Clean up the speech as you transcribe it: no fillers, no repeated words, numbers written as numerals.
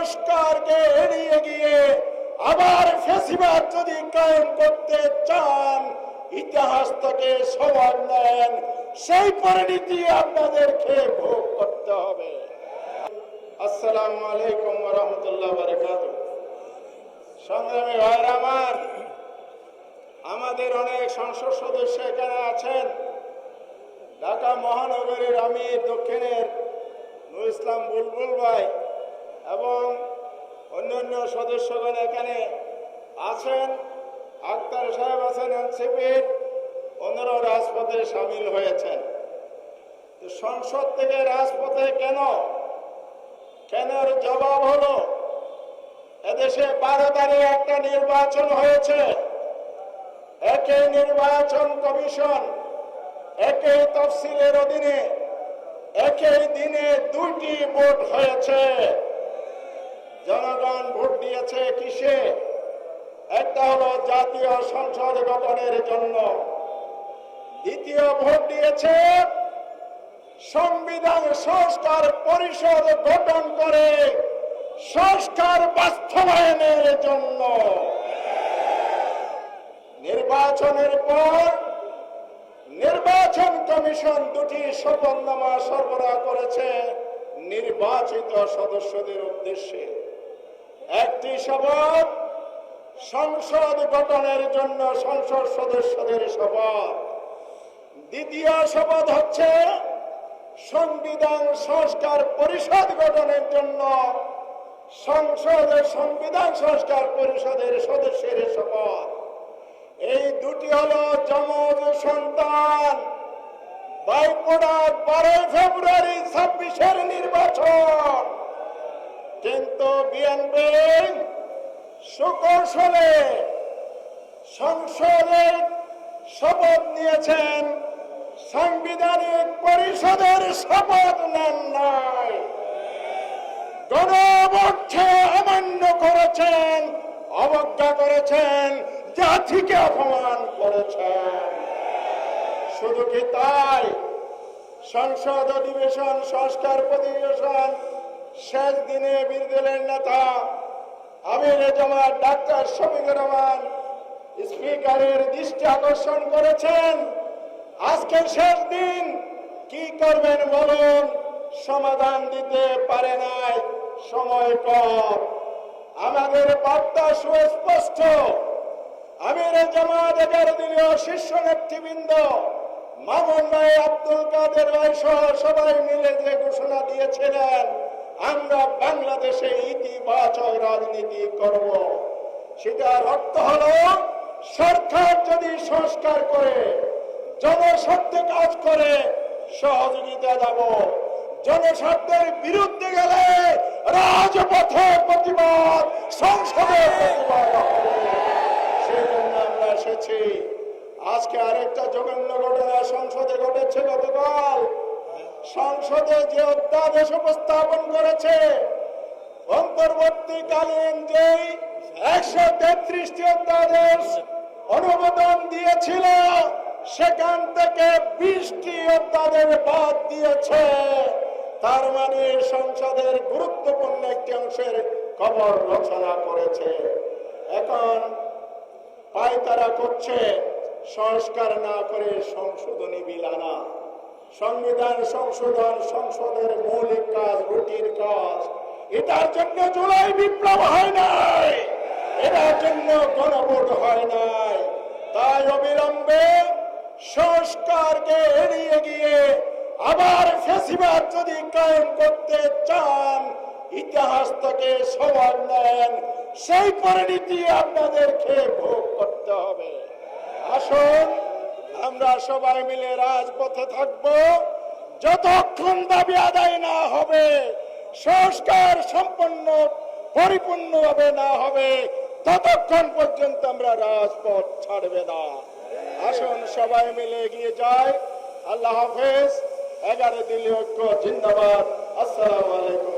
সংস্কারকে এড়িয়ে গিয়ে আবার ফ্যাসিবাদ যদি কায়েম করতে চান, ইতিহাস থেকে সবার নেন, সেই পরিণতি আপনাদেরকে ভোগ করতে হবে। আসসালামু আলাইকুম ওয়া রাহমাতুল্লাহি ওয়া বারাকাতুহু। সংগ্রামী ভাইরা আমার, আমাদের অনেক সংসদ সদস্য এখানে আছেন। ঢাকা মহানগরীর আমির দক্ষিণের নুরুল ইসলাম বুলবুল ভাই এবং অন্যান্য সদস্যগণ এখানে আছেন। আক্তার সাহেব আছেন এনসিপির, অন্যরা রাজপথে সামিল হয়েছেন। সংসদ থেকে রাজপথে কেন এর জবাব হলো, এদেশে 12 তারিখ একটা নির্বাচন হয়েছে। একই নির্বাচন কমিশন, একই তফসিলের অধীনে একই দিনে 2টি ভোট হয়েছে। জনগণ ভোট দিয়েছে কিসে? একটা হলো জাতীয় সংসদ গঠনের জন্য, দ্বিতীয় ভোট দিয়েছে সংবিধান সংস্কার পরিষদ গঠন করে সংস্কার বাস্তবায়নের জন্য। নির্বাচনের পর নির্বাচন কমিশন 2টি শপথনামা সরবরাহ করেছে নির্বাচিত সদস্যদের উদ্দেশ্যে। একটি শপথ সংসদ গঠনের জন্য সংসদ সদস্যদের শপথ, দ্বিতীয় শপথ হচ্ছে সংবিধান সংস্কার পরিষদ গঠনের জন্য সংসদের সংবিধান সংস্কার পরিষদের সদস্যের শপথ। এই 2টি হলো যমজ সন্তান। বাইপোড়া 12 ফেব্রুয়ারি 26-এর নির্বাচন, কিন্তু বিএনপি সুকৌশলে সংসদে শপথ নিয়েছেন, সাংবিধানিক পরিষদের শপথ নেন নাই। গণভোটকে অমান্য করেছেন, অবজ্ঞা করেছেন, জাতিকে অপমান করেছেন। শুধু কি তাই, সংসদ অধিবেশন সংস্কার অধিবেশন শেষ দিনে বিরোধী দলের নেতা আমির জামাত ডাক্তার শফিকুর রহমান স্পিকারের দৃষ্টি আকর্ষণ করেছেন, আজকের শেষ দিন কি করবেন বলুন। সমাধান দিতে পারে নাই, সময় কম। আমাদের বার্তা সুস্পষ্ট। আমির জামাত 11 দলীয় শীর্ষ নেতৃবৃন্দ মামুন ভাই, আব্দুল কাদের ভাই সহ সবাই মিলে যে ঘোষণা দিয়েছিলেন, আমরা বাংলাদেশে ইতিবাচক রাজনীতি করব, সেটার অর্থ হলো সরকার যদি সংস্কার করে, জনস্বার্থে কাজ করে, সহযোগিতা দেব। জনস্বার্থের বিরুদ্ধে গেলে রাজপথে প্রতিবাদ, সংসদে প্রতিবাদ হবে। সেই জন্য আমরা এসেছি। আজকে আরেকটা জঘন্য ঘটনা সংসদে ঘটেছে। গতকাল সংসদে যে অধ্যাদেশ উপস্থাপন করেছে, অন্তর্বর্তীকালীন যে 133টি অধ্যাদেশ অনুমোদন দিয়েছিল, সেখান থেকে 20টি অধ্যাদেশ বাদ দিয়েছে। তার মানে সংসদের গুরুত্বপূর্ণ একটি অংশের খবর রচনা করেছে। এখন পায়তারা করছে সংস্কার না করে সংশোধনী বিল আনা। সংবিধান সংশোধন সংসদের মৌলিক কাজ, রুটির কাজ। এটার জন্য জুলাই বিপ্লব হয় নাই, এটার জন্য গণভোট হয় নাই। তাই অবিলম্বে সংস্কারকে এড়িয়ে গিয়ে আবার ফ্যাসিবাদ যদি কায়েম করতে চান, ইতিহাস থেকে সবার নেন, সেই পরিণতি আপনাদেরকে ভোগ করতে হবে। আসুন আমরা সবাই মিলে রাজপথে থাকব। যতক্ষণ দাবি আদায় না হবে, সংস্কার সম্পন্ন পরিপূর্ণভাবে না হবে, ততক্ষণ পর্যন্ত আমরা রাজপথ ছাড়বে না। আসুন সবাই মিলে এগিয়ে যাই। আল্লাহ হাফেজ। 11 দলীয় ঐক্য জিন্দাবাদ। আসসালামু আলাইকুম।